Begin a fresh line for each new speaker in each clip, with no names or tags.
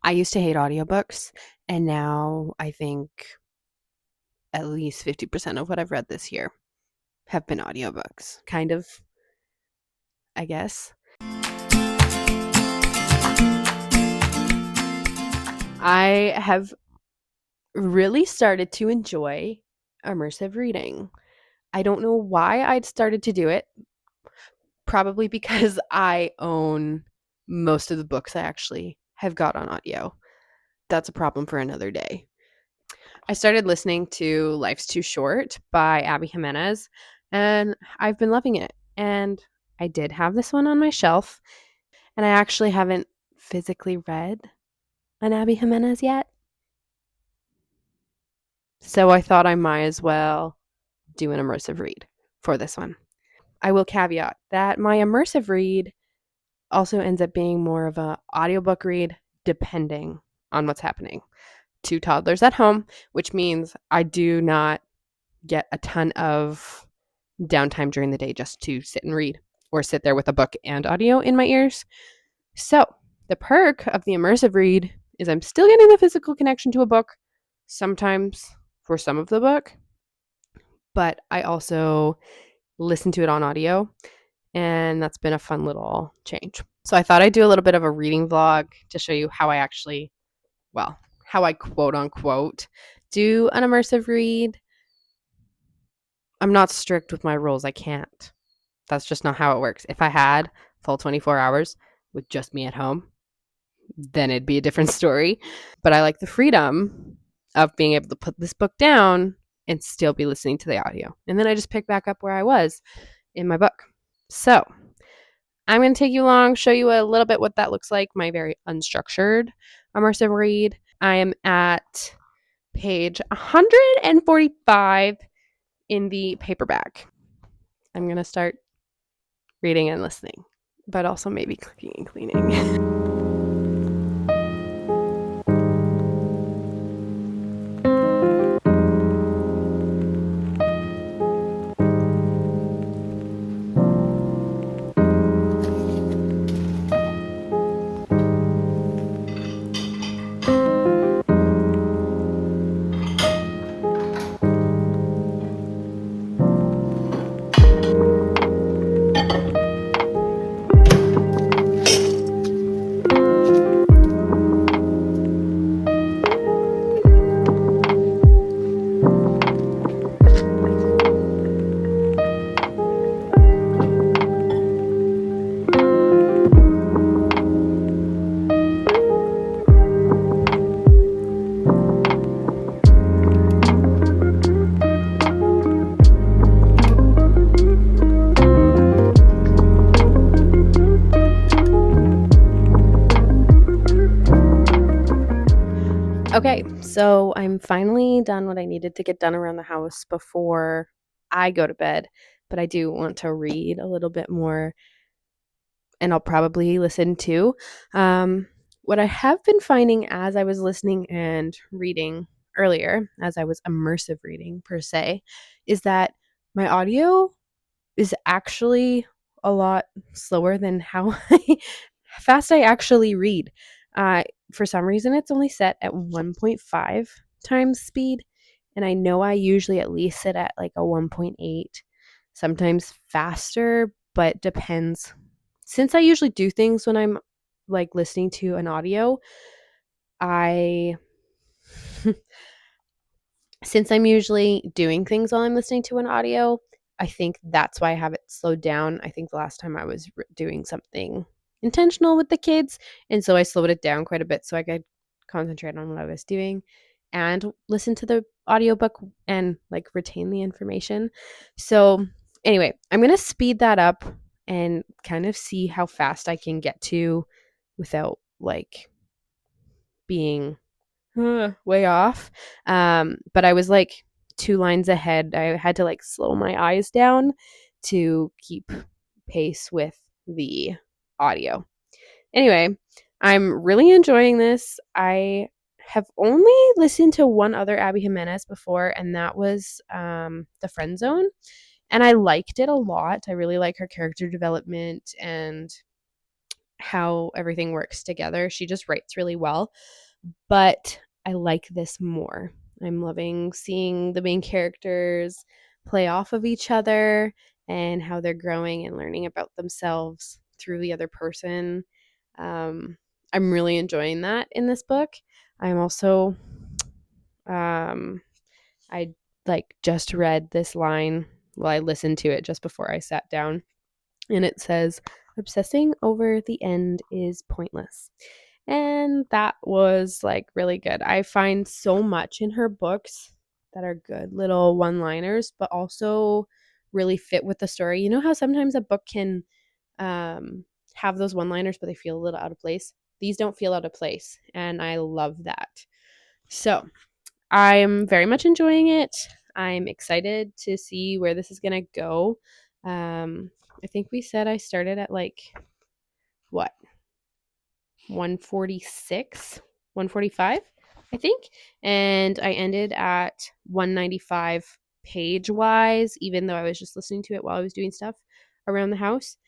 I used to hate audiobooks, and now I think at least 50% of what I've read this year have been audiobooks. Kind of, I guess. I have really started to enjoy immersive reading. I don't know why I'd started to do it. Probably because I own most of the books I actually have got on audio. That's a problem for another day. I started listening to Life's Too Short by Abby Jimenez, and I've been loving it. And I did have this one on my shelf, and I actually haven't physically read an Abby Jimenez yet. So I thought I might as well do an immersive read for this one. I will caveat that my immersive read also ends up being more of a audiobook read depending on what's happening. 2 toddlers at home, which means I do not get a ton of downtime during the day just to sit and read or sit there with a book and audio in my ears. So, the perk of the immersive read is I'm still getting the physical connection to a book, sometimes for some of the book, but I also listen to it on audio, and that's been a fun little change. So, I thought I'd do a little bit of a reading vlog to show you how I actually, well, how I quote unquote do an immersive read. I'm not strict with my rules. I can't. That's just not how it works. If I had full 24 hours with just me at home, then it'd be a different story. But I like the freedom of being able to put this book down and still be listening to the audio. And then I just pick back up where I was in my book. So I'm going to take you along, show you a little bit what that looks like, my very unstructured immersive read. I am at page 145 in the paperback. I'm going to start reading and listening, but also maybe cooking and cleaning. Okay, so I'm finally done what I needed to get done around the house before I go to bed, but I do want to read a little bit more, and I'll probably listen to. What I have been finding as I was listening and reading earlier, as I was immersive reading per se, is that my audio is actually a lot slower than how fast I actually read. Uh, for some reason, it's only set at 1.5 times speed, and I know I usually at least sit at like a 1.8, sometimes faster, but depends. Since I usually do things when I'm like listening to an audio, I since I'm usually doing things while I'm listening to an audio, I think that's why I have it slowed down. I think the last time I was doing something intentional with the kids, and so I slowed it down quite a bit so I could concentrate on what I was doing and listen to the audiobook and like retain the information. So, anyway, I'm going to speed that up and kind of see how fast I can get to without like being way off. But I was like 2 lines ahead. I had to like slow my eyes down to keep pace with the audio. Anyway, I'm really enjoying this. I have only listened to one other Abby Jimenez before, and that was The Friend Zone. And I liked it a lot. I really like her character development, and how everything works together. She just writes really well, but I like this more. I'm loving seeing the main characters play off of each other and how they're growing and learning about themselves through the other person. I'm really enjoying that in this book. I'm also, I just read this line. Well, I listened to it just before I sat down, and it says, "Obsessing over the end is pointless." And that was really good. I find so much in her books that are good little one-liners, but also really fit with the story. You know how sometimes a book can have those one-liners, but they feel a little out of place? These don't feel out of place, and I love that. So I'm very much enjoying it. I'm excited to see where this is going to go. I think we said I started at what, 146, 145, I think. And I ended at 195 page wise, even though I was just listening to it while I was doing stuff around the house.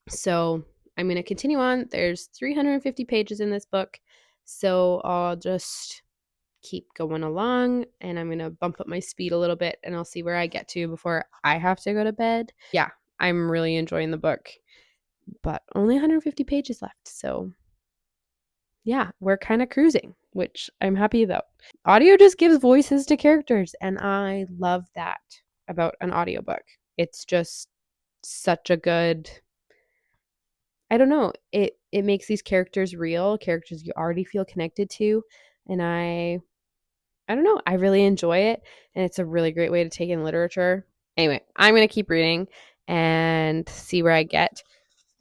So I'm going to continue on. There's 350 pages in this book. So I'll just keep going along, and I'm going to bump up my speed a little bit, and I'll see where I get to before I have to go to bed. Yeah, I'm really enjoying the book, but only 150 pages left. So yeah, we're kind of cruising, which I'm happy about. Audio just gives voices to characters, and I love that about an audiobook. It's just such a good, I don't know, it makes these characters real, characters you already feel connected to, and I don't know, I really enjoy it, and it's a really great way to take in literature. Anyway, I'm going to keep reading and see where I get.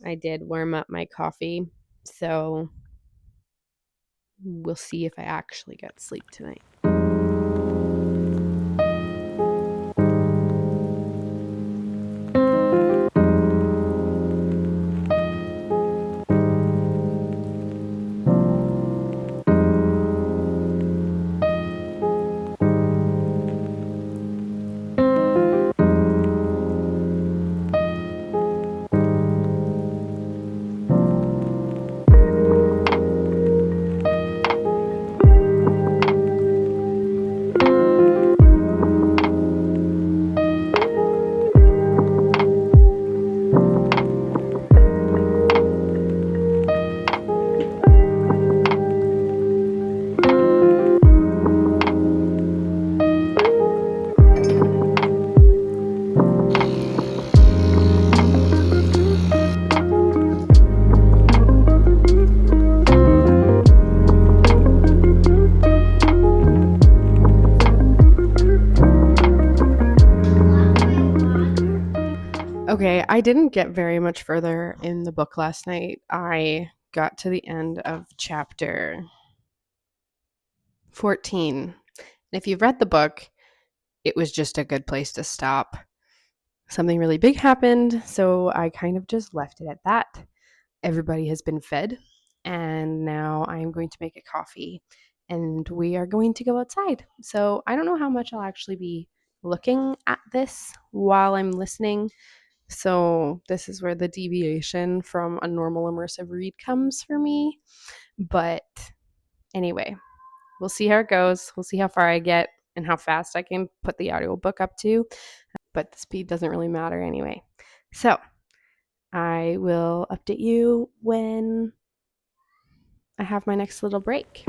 I did warm up my coffee, so we'll see if I actually get sleep tonight. Okay, I didn't get very much further in the book last night. I got to the end of chapter 14. And if you've read the book, it was just a good place to stop. Something really big happened, so I kind of just left it at that. Everybody has been fed, and now I'm going to make a coffee, and we are going to go outside. So I don't know how much I'll actually be looking at this while I'm listening. So this is where the deviation from a normal immersive read comes for me. But anyway, we'll see how it goes. We'll see how far I get and how fast I can put the audiobook up to. But the speed doesn't really matter anyway. So I will update you when I have my next little break.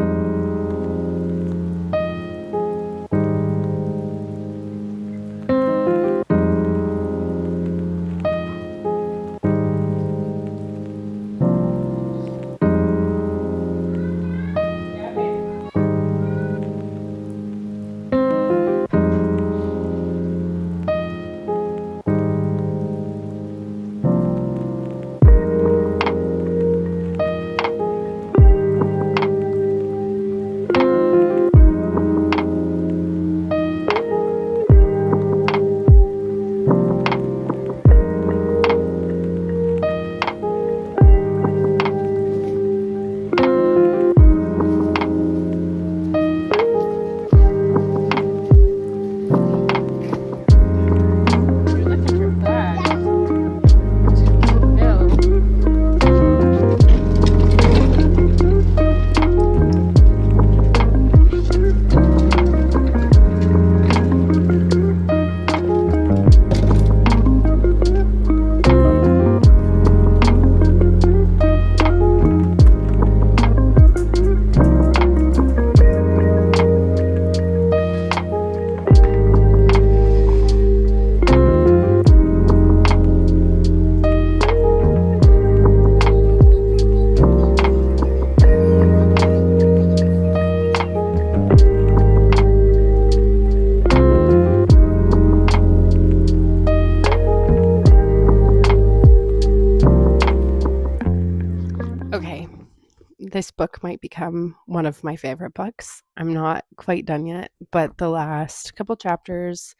this book might become one of my favorite books. I'm not quite done yet, but the last couple chapters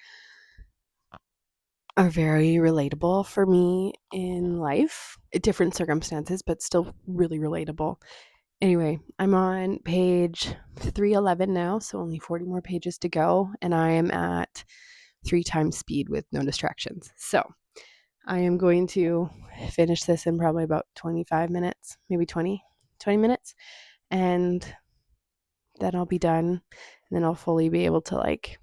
are very relatable for me in life. Different circumstances, but still really relatable. Anyway, I'm on page 311 now, so only 40 more pages to go, and I am at 3 times speed with no distractions. So I am going to finish this in probably about 25 minutes, maybe 20 minutes, and then I'll be done, and then I'll fully be able to like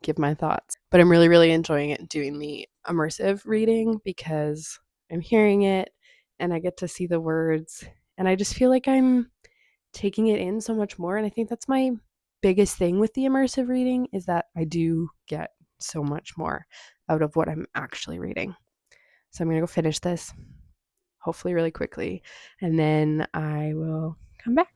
give my thoughts. But I'm really, really enjoying it doing the immersive reading because I'm hearing it and I get to see the words, and I just feel like I'm taking it in so much more. And I think that's my biggest thing with the immersive reading is that I do get so much more out of what I'm actually reading. So I'm going to go finish this, hopefully really quickly, and then I will come back.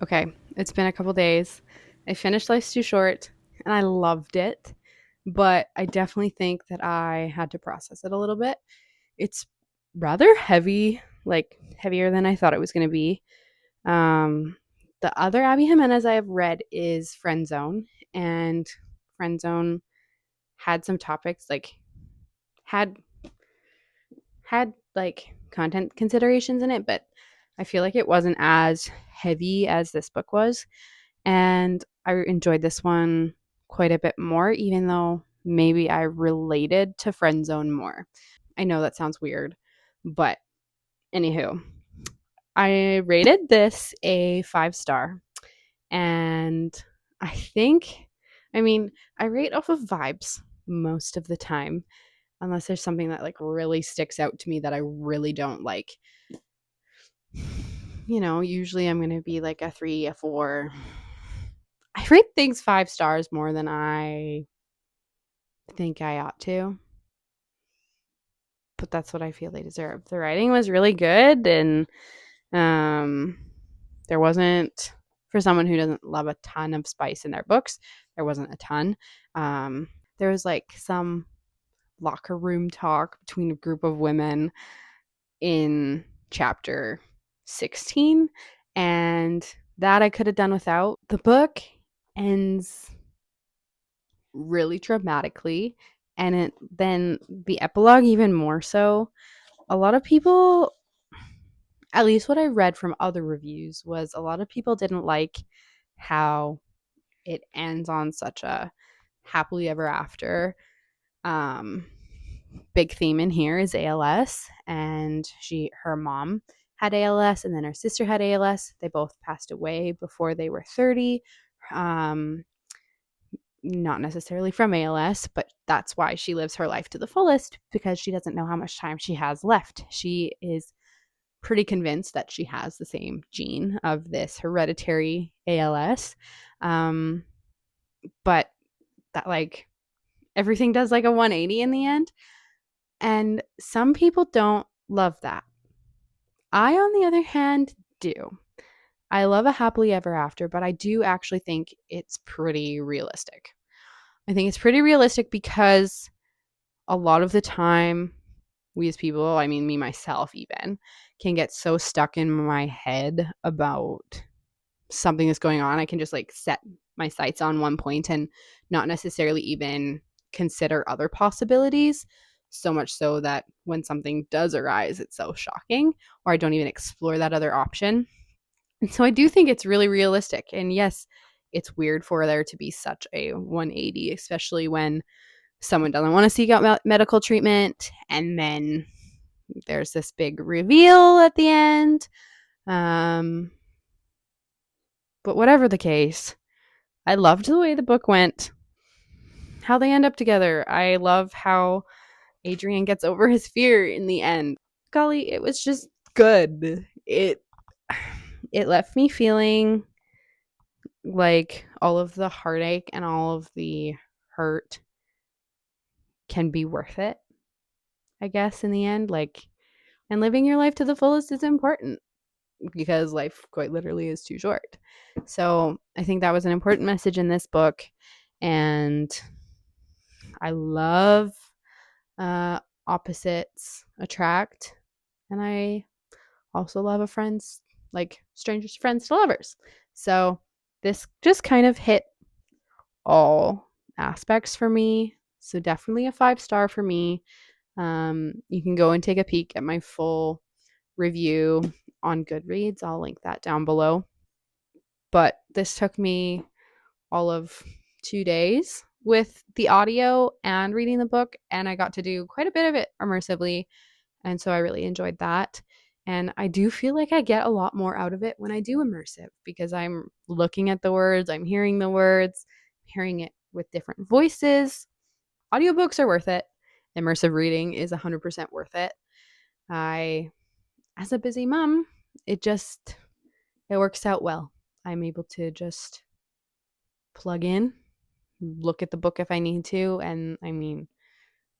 Okay, it's been a couple days. I finished Life's Too Short and I loved it, but I definitely think that I had to process it a little bit. It's rather heavy, like heavier than I thought it was going to be. The other Abby Jimenez I have read is Friend Zone, and Friend Zone had some topics like had had like content considerations in it, but I feel like it wasn't as heavy as this book was. And I enjoyed this one quite a bit more, even though maybe I related to Friend Zone more. I know that sounds weird, but anywho, I rated this a 5 star. And I think, I mean, I rate off of vibes most of the time, unless there's something that like really sticks out to me that I really don't like. You know, usually I'm going to be like a 3, a 4. I rate things 5 stars more than I think I ought to. but that's what I feel they deserve. The writing was really good, and um, there wasn't, for someone who doesn't love a ton of spice in their books, there wasn't a ton. There was like some locker room talk between a group of women in chapter 16, and that I could have done without. The book ends really dramatically, and then the epilogue even more so. A lot of people, at least what I read from other reviews, was a lot of people didn't like how it ends on such a happily ever after. Um, Big theme in here is ALS, and her mom had ALS, and then her sister had ALS. They both passed away before they were 30. Um, Not necessarily from ALS, but that's why she lives her life to the fullest, because she doesn't know how much time she has left. She is pretty convinced that she has the same gene of this hereditary ALS. But that, like, everything does like a 180 in the end. And some people don't love that. I, on the other hand, do. I love a happily ever after, but I do actually think it's pretty realistic. I think it's pretty realistic because a lot of the time, we as people, I mean, me myself even, can get so stuck in my head about something that's going on. I can just like set my sights on one point and not necessarily even consider other possibilities. So much so that when something does arise, it's so shocking, or I don't even explore that other option. And so I do think it's really realistic. And yes, it's weird for there to be such a 180, especially when someone doesn't want to seek out medical treatment. And then there's this big reveal at the end. But whatever the case, I loved the way the book went, how they end up together. I love how Adrian gets over his fear in the end. Golly, it was just good. It left me feeling like all of the heartache and all of the hurt can be worth it, I guess, in the end. Like, and living your life to the fullest is important, because life quite literally is too short. So I think that was an important message in this book. And I love opposites attract. And I also love a friends, like strangers to friends to lovers. So this just kind of hit all aspects for me. So definitely a 5-star for me. You can go and take a peek at my full review on Goodreads. I'll link that down below. But this took me all of 2 days with the audio and reading the book, and I got to do quite a bit of it immersively. And so I really enjoyed that. And I do feel like I get a lot more out of it when I do immersive, because I'm looking at the words, I'm hearing the words, hearing it with different voices. Audiobooks are worth it. Immersive reading is 100% worth it. As a busy mom, it works out well. I'm able to just plug in, look at the book if I need to. And I mean,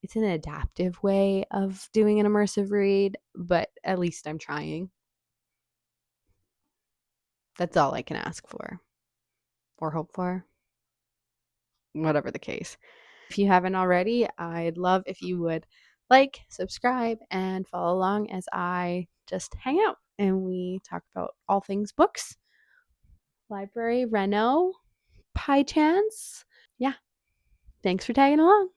it's an adaptive way of doing an immersive read, but at least I'm trying. That's all I can ask for or hope for, whatever the case. If you haven't already, I'd love if you would like, subscribe, and follow along as I just hang out and we talk about all things books, library, reno, pie chance. Yeah. Thanks for tagging along.